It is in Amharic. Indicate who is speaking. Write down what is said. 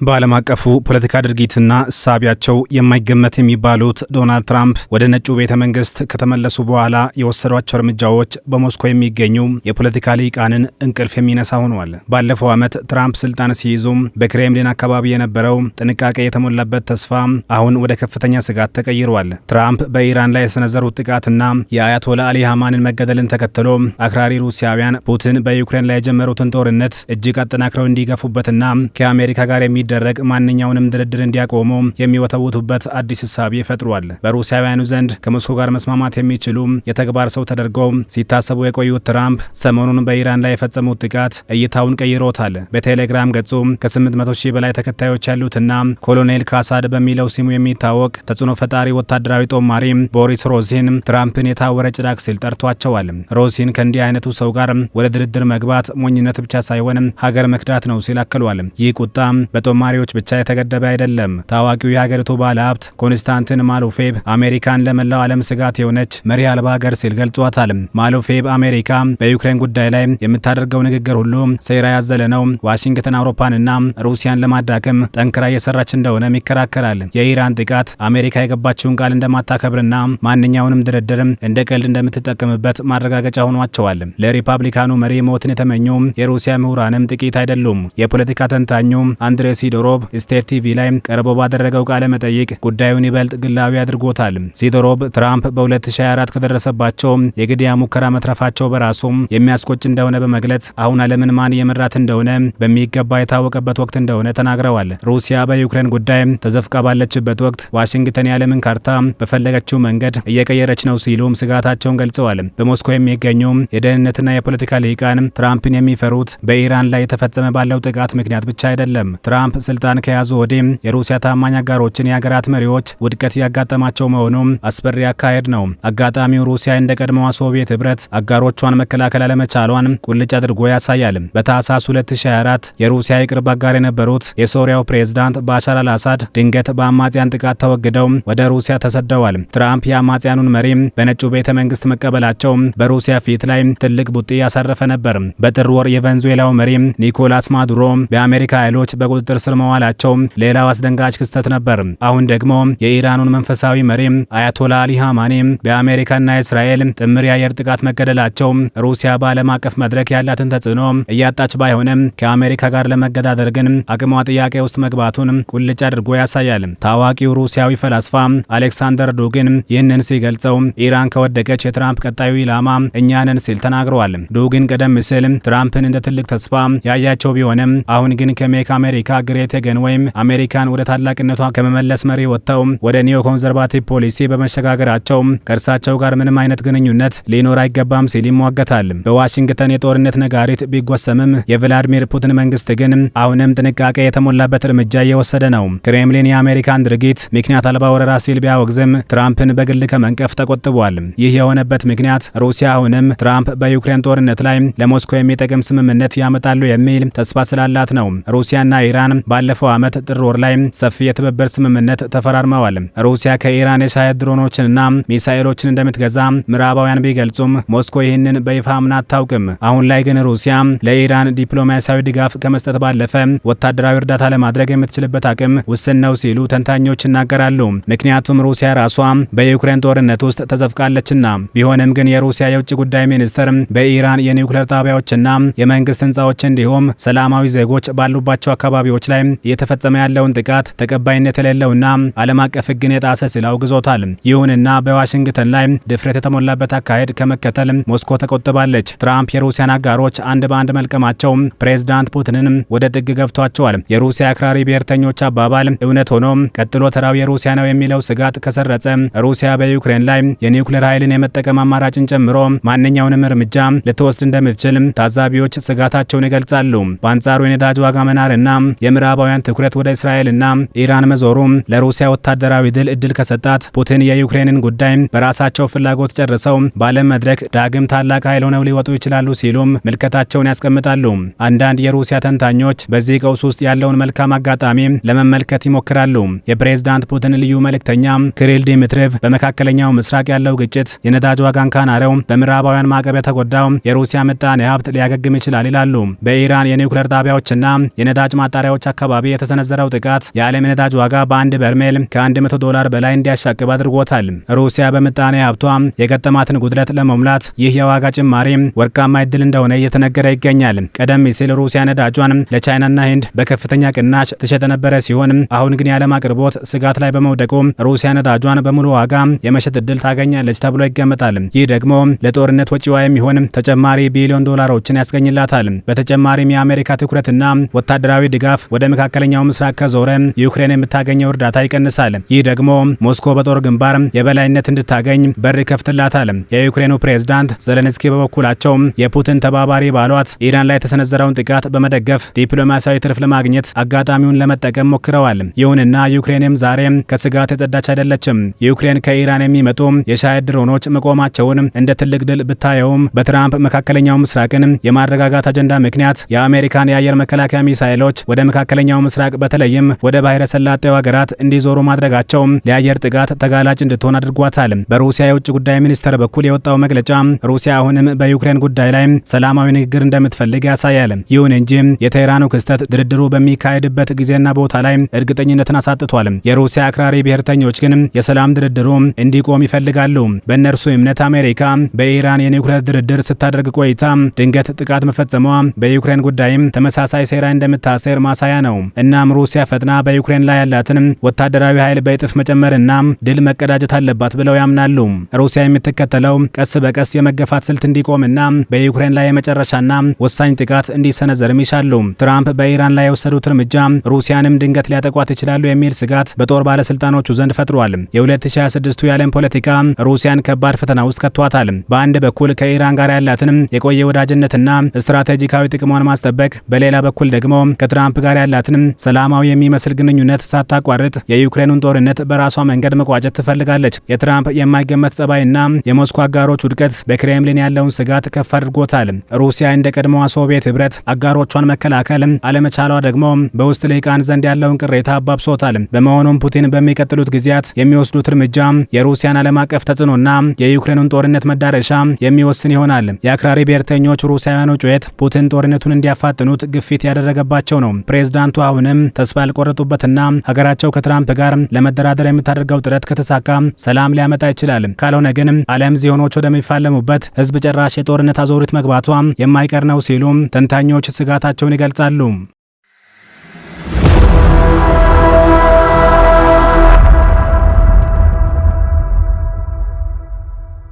Speaker 1: በዓለም አቀፉ ፖለቲካ ድርጊትና እሳቢያቸው የማይገመት የሚባሉት ዶናልድ ትራምፕ ወደ ነጩ ቤተ መንግስት ከተመለሱ በኋላ የወሰዷቸው እርምጃዎች በሞስኮ የሚገኙ የፖለቲካ ልሂቃንን እንቅልፍ የሚነሳ ሆነዋል። ባለፈው ዓመት ትራምፕ ስልጣን ሲይዙም በክሬምሊን አካባቢ የነበረው ጥንቃቄ የተሞላበት ተስፋ አሁን ወደ ከፍተኛ ስጋት ተቀይሯል። ትራምፕ በኢራን ላይ የሰነዘሩት ጥቃትና የአያቶላ አሊ ሀማንን መገደልን ተከትሎ አክራሪ ሩሲያውያን ፑቲን በዩክሬን ላይ የጀመሩትን ጦርነት እጅግ አጠናክረው እንዲገፉበትና ከአሜሪካ ጋር የሚደረግ ማንኛውንም ድርድር እንዲያቆሙ የሚወተውቱበት አዲስ እሳቤ ፈጥሯል። በሩሲያውያኑ ዘንድ ከሞስኮ ጋር መስማማት የሚችሉ የተግባር ሰው ተደርገው ሲታሰቡ የቆዩት ትራምፕ ሰሞኑን በኢራን ላይ የፈጸሙት ጥቃት እይታውን ቀይሮታል። በቴሌግራም ገጹ ከ800 ሺህ በላይ ተከታዮች ያሉትና ኮሎኔል ካሳድ በሚለው ስሙ የሚታወቅ ተጽዕኖ ፈጣሪ ወታደራዊ ጦማሪ ቦሪስ ሮዚን ትራምፕን የታወረ ጭራቅ ሲል ጠርቷቸዋል። ሮዚን ከእንዲህ አይነቱ ሰው ጋር ወደ ድርድር መግባት ሞኝነት ብቻ ሳይሆን ሀገር መክዳት ነው ሲል አክሏል። ይህ ቁጣ በጦማሪዎች ብቻ የተገደበ አይደለም። ታዋቂው የሀገሪቱ ባለሀብት ኮንስታንቲን ማሉፌቭ አሜሪካን ለመላው ዓለም ስጋት የሆነች መሪ አልባ ሀገር ሲል ገልጿታል። ማሉፌቭ አሜሪካ በዩክሬን ጉዳይ ላይ የምታደርገው ንግግር ሁሉ ሴራ ያዘለ ነው፣ ዋሽንግተን አውሮፓንና ሩሲያን ለማዳከም ጠንክራ እየሰራች እንደሆነም ይከራከራል። የኢራን ጥቃት አሜሪካ የገባችውን ቃል እንደማታከብርና ማንኛውንም ድርድር እንደ ቀልድ እንደምትጠቀምበት ማረጋገጫ ሆኗቸዋል። ለሪፐብሊካኑ መሪ ሞትን የተመኙ የሩሲያ ምሁራንም ጥቂት አይደሉም። የፖለቲካ ተንታኙ አንድሬ ሲዶሮቭ ስቴት ቲቪ ላይ ቀርቦ ባደረገው ቃለ መጠይቅ ጉዳዩን ይበልጥ ግላዊ አድርጎታል። ሲዶሮቭ ትራምፕ በ2024 ከደረሰባቸው የግድያ ሙከራ መትረፋቸው በራሱ የሚያስቆጭ እንደሆነ በመግለጽ አሁን ዓለምን ማን የመራት እንደሆነ በሚገባ የታወቀበት ወቅት እንደሆነ ተናግረዋል። ሩሲያ በዩክሬን ጉዳይ ተዘፍቃ ባለችበት ወቅት ዋሽንግተን የዓለምን ካርታ በፈለገችው መንገድ እየቀየረች ነው ሲሉም ስጋታቸውን ገልጸዋል። በሞስኮ የሚገኙ የደህንነትና የፖለቲካ ልሂቃን ትራምፕን የሚፈሩት በኢራን ላይ የተፈጸመ ባለው ጥቃት ምክንያት ብቻ አይደለም። ትራምፕ ስልጣን ከያዙ ወዲህ የሩሲያ ታማኝ አጋሮችን የሀገራት መሪዎች ውድቀት ያጋጠማቸው መሆኑ አስፈሪ አካሄድ ነው። አጋጣሚው ሩሲያ እንደ ቀድሞዋ ሶቪየት ህብረት አጋሮቿን መከላከል አለመቻሏን ቁልጭ አድርጎ ያሳያል። በታህሳስ 2024 የሩሲያ የቅርብ አጋር የነበሩት የሶሪያው ፕሬዝዳንት ባሻር አልአሳድ ድንገት በአማጽያን ጥቃት ተወግደው ወደ ሩሲያ ተሰደዋል። ትራምፕ የአማጽያኑን መሪ በነጩ ቤተ መንግስት መቀበላቸው በሩሲያ ፊት ላይ ትልቅ ቡጢ ያሳረፈ ነበር። በጥር ወር የቬንዙዌላው መሪ ኒኮላስ ማዱሮ በአሜሪካ ኃይሎች በቁጥጥር ስር መዋላቸው ሌላው አስደንጋጭ ክስተት ነበር። አሁን ደግሞ የኢራኑን መንፈሳዊ መሪ አያቶላ አሊ ሀማኒ በአሜሪካና እስራኤል ጥምር የአየር ጥቃት መገደላቸው ሩሲያ በዓለም አቀፍ መድረክ ያላትን ተጽዕኖ እያጣች ባይሆንም ከአሜሪካ ጋር ለመገዳደር ግን አቅሟ ጥያቄ ውስጥ መግባቱን ቁልጭ አድርጎ ያሳያል። ታዋቂው ሩሲያዊ ፈላስፋ አሌክሳንደር ዱጊን ይህንን ሲገልጸው ኢራን ከወደቀች የትራምፕ ቀጣዩ ኢላማ እኛ ነን ሲል ተናግረዋል። ዱጊን ቀደም ሲል ትራምፕን እንደ ትልቅ ተስፋ ያያቸው ቢሆንም አሁን ግን ከሜክ አሜሪካ ግሬት አገን ወይም አሜሪካን ወደ ታላቅነቷ ከመመለስ መሪ ወጥተው ወደ ኒዮ ኮንዘርቫቲቭ ፖሊሲ በመሸጋገራቸው ከእርሳቸው ጋር ምንም አይነት ግንኙነት ሊኖር አይገባም ሲል ይሟገታል። በዋሽንግተን የጦርነት ነጋሪት ቢጎሰምም የቭላዲሚር ፑቲን መንግስት ግን አሁንም ጥንቃቄ የተሞላበት እርምጃ እየወሰደ ነው። ክሬምሊን የአሜሪካን ድርጊት ምክንያት አልባ ወረራ ሲል ቢያወግዝም ትራምፕን በግል ከመንቀፍ ተቆጥቧል። ይህ የሆነበት ምክንያት ሩሲያ አሁንም ትራምፕ በዩክሬን ጦርነት ላይ ለሞስኮ የሚጠቅም ስምምነት ያመጣሉ የሚል ተስፋ ስላላት ነው። ሩሲያና ኢራን ባለፈው ዓመት ጥር ወር ላይ ሰፊ የትብብር ስምምነት ተፈራርመዋል። ሩሲያ ከኢራን የሻሄድ ድሮኖችንና ሚሳኤሎችን እንደምትገዛ ምዕራባውያን ቢገልጹም ሞስኮ ይህንን በይፋ አምና አታውቅም። አሁን ላይ ግን ሩሲያ ለኢራን ዲፕሎማሲያዊ ድጋፍ ከመስጠት ባለፈ ወታደራዊ እርዳታ ለማድረግ የምትችልበት አቅም ውስን ነው ሲሉ ተንታኞች ይናገራሉ። ምክንያቱም ሩሲያ ራሷ በዩክሬን ጦርነት ውስጥ ተዘፍቃለችና። ቢሆንም ግን የሩሲያ የውጭ ጉዳይ ሚኒስትር በኢራን የኒውክሌር ጣቢያዎችና የመንግስት ህንፃዎች እንዲሁም ሰላማዊ ዜጎች ባሉባቸው አካባቢዎች ላይ እየተፈጸመ ያለውን ጥቃት ተቀባይነት የሌለውና ዓለም አቀፍ ሕግን የጣሰ ሲል አውግዞታል። ይሁንና በዋሽንግተን ላይ ድፍረት የተሞላበት አካሄድ ከመከተል ሞስኮ ተቆጥባለች። ትራምፕ የሩሲያን አጋሮች አንድ በአንድ መልቀማቸው ፕሬዝዳንት ፑቲንን ወደ ጥግ ገፍቷቸዋል። የሩሲያ አክራሪ ብሔርተኞች አባባል እውነት ሆኖ ቀጥሎ ተራው የሩሲያ ነው የሚለው ስጋት ከሰረጸ ሩሲያ በዩክሬን ላይ የኒውክሌር ኃይልን የመጠቀም አማራጭን ጨምሮ ማንኛውንም እርምጃ ልትወስድ እንደምትችል ታዛቢዎች ስጋታቸውን ይገልጻሉ። በአንጻሩ የነዳጅ ዋጋ መናርና የምዕራባውያን ትኩረት ወደ እስራኤልና ኢራን መዞሩ ለሩሲያ ወታደራዊ ድል እድል ከሰጣት ፑቲን የዩክሬንን ጉዳይ በራሳቸው ፍላጎት ጨርሰው በዓለም መድረክ ዳግም ታላቅ ኃይል ሆነው ሊወጡ ይችላሉ ሲሉም ምልከታቸውን ያስቀምጣሉ። አንዳንድ የሩሲያ ተንታኞች በዚህ ቀውስ ውስጥ ያለውን መልካም አጋጣሚ ለመመልከት ይሞክራሉ። የፕሬዝዳንት ፑቲን ልዩ መልእክተኛ ክሪል ዲሚትሪቭ በመካከለኛው ምስራቅ ያለው ግጭት የነዳጅ ዋጋን ካናረው በምዕራባውያን ማዕቀብ የተጎዳው የሩሲያ ምጣኔ ሀብት ሊያገግም ይችላል ይላሉ። በኢራን የኒውክሌር ጣቢያዎችና የነዳጅ ማጣሪያዎች አካባቢ የተሰነዘረው ጥቃት የዓለም ነዳጅ ዋጋ በአንድ በርሜል ከ$100 በላይ እንዲያሻቅብ አድርጎታል። ሩሲያ በምጣኔ ሀብቷ የገጠማትን ጉድለት ለመሙላት ይህ የዋጋ ጭማሪ ወርቃማ ዕድል እንደሆነ እየተነገረ ይገኛል። ቀደም ሲል ሩሲያ ነዳጇን ለቻይናና ህንድ በከፍተኛ ቅናሽ ትሸጥ የነበረ ሲሆን አሁን ግን የዓለም አቅርቦት ስጋት ላይ በመውደቁ ሩሲያ ነዳጇን በሙሉ ዋጋ የመሸጥ ዕድል ታገኛለች ተብሎ ይገመታል። ይህ ደግሞ ለጦርነት ወጪዋ የሚሆን ተጨማሪ ቢሊዮን ዶላሮችን ያስገኝላታል። በተጨማሪም የአሜሪካ ትኩረትና ወታደራዊ ድጋፍ ወደ መካከለኛው ምስራቅ ከዞረ ዩክሬን የምታገኘው እርዳታ ይቀንሳል። ይህ ደግሞ ሞስኮ በጦር ግንባር የበላይነት እንድታገኝ በር ይከፍትላታል። የዩክሬኑ ፕሬዝዳንት ዘለንስኪ በበኩላቸው የፑቲን ተባባሪ ባሏት ኢራን ላይ የተሰነዘረውን ጥቃት በመደገፍ ዲፕሎማሲያዊ ትርፍ ለማግኘት አጋጣሚውን ለመጠቀም ሞክረዋል። ይሁንና ዩክሬንም ዛሬ ከስጋት የጸዳች አይደለችም። ዩክሬን ከኢራን የሚመጡ የሻሄድ ድሮኖች መቆማቸውን እንደ ትልቅ ድል ብታየውም በትራምፕ መካከለኛው ምስራቅን የማረጋጋት አጀንዳ ምክንያት የአሜሪካን የአየር መከላከያ ሚሳይሎች ወደ መካከለኛው ምስራቅ በተለይም ወደ ባህረ ሰላጤው ሀገራት እንዲዞሩ ማድረጋቸው ለአየር ጥቃት ተጋላጭ እንድትሆን አድርጓታል። በሩሲያ የውጭ ጉዳይ ሚኒስቴር በኩል የወጣው መግለጫ ሩሲያ አሁንም በዩክሬን ጉዳይ ላይ ሰላማዊ ንግግር እንደምትፈልግ ያሳያል። ይሁን እንጂ የቴህራኑ ክስተት ድርድሩ በሚካሄድበት ጊዜና ቦታ ላይ እርግጠኝነትን አሳጥቷል። የሩሲያ አክራሪ ብሔርተኞች ግን የሰላም ድርድሩ እንዲቆም ይፈልጋሉ። በእነርሱ እምነት አሜሪካ በኢራን የኒውክሌር ድርድር ስታደርግ ቆይታ ድንገት ጥቃት መፈጸሟ በዩክሬን ጉዳይም ተመሳሳይ ሴራ እንደምታሴር ማሳያ ነው። እናም ሩሲያ ፈጥና በዩክሬን ላይ ያላትን ወታደራዊ ኃይል በእጥፍ መጨመርና ድል መቀዳጀት አለባት ብለው ያምናሉ። ሩሲያ የምትከተለው ቀስ በቀስ የመገፋት ስልት እንዲቆምና በዩክሬን ላይ የመጨረሻና ወሳኝ ጥቃት እንዲሰነዘርም ይሻሉ። ትራምፕ በኢራን ላይ የወሰዱት እርምጃ ሩሲያንም ድንገት ሊያጠቋት ይችላሉ የሚል ስጋት በጦር ባለስልጣኖቹ ዘንድ ፈጥሯል። የ2026ቱ የዓለም ፖለቲካ ሩሲያን ከባድ ፈተና ውስጥ ከቷታል። በአንድ በኩል ከኢራን ጋር ያላትን የቆየ ወዳጅነትና ስትራቴጂካዊ ጥቅሟን ማስጠበቅ፣ በሌላ በኩል ደግሞ ከትራምፕ ጋር ያላትን ሰላማዊ የሚመስል ግንኙነት ሳታቋርጥ የዩክሬኑን ጦርነት በራሷ መንገድ መቋጨት ትፈልጋለች። የትራምፕ የማይገመት ጸባይና የሞስኮ አጋሮች ውድቀት በክሬምሊን ያለውን ስጋት ከፍ አድርጎታል። ሩሲያ እንደ ቀድሞዋ ሶቪየት ህብረት አጋሮቿን መከላከል አለመቻሏ ደግሞ በውስጥ ልሂቃን ዘንድ ያለውን ቅሬታ አባብሶታል። በመሆኑም ፑቲን በሚቀጥሉት ጊዜያት የሚወስዱት እርምጃ የሩሲያን ዓለም አቀፍ ተጽዕኖና የዩክሬኑን ጦርነት መዳረሻ የሚወስን ይሆናል። የአክራሪ ብሔርተኞች ሩሲያውያኑ ጩኸት ፑቲን ጦርነቱን እንዲያፋጥኑት ግፊት ያደረገባቸው ነው። ፕሬዝዳንቱ አሁንም ተስፋ ያልቆረጡበትና ሀገራቸው ከትራምፕ ጋር ለመደራደር የምታደርገው ጥረት ከተሳካ ሰላም ሊያመጣ ይችላል። ካልሆነ ግን ዓለም ዚዮኖች ወደሚፋለሙበት ህዝብ ጨራሽ የጦርነት አዙሪት መግባቷ የማይቀር ነው ሲሉ ተንታኞች ስጋታቸውን ይገልጻሉ።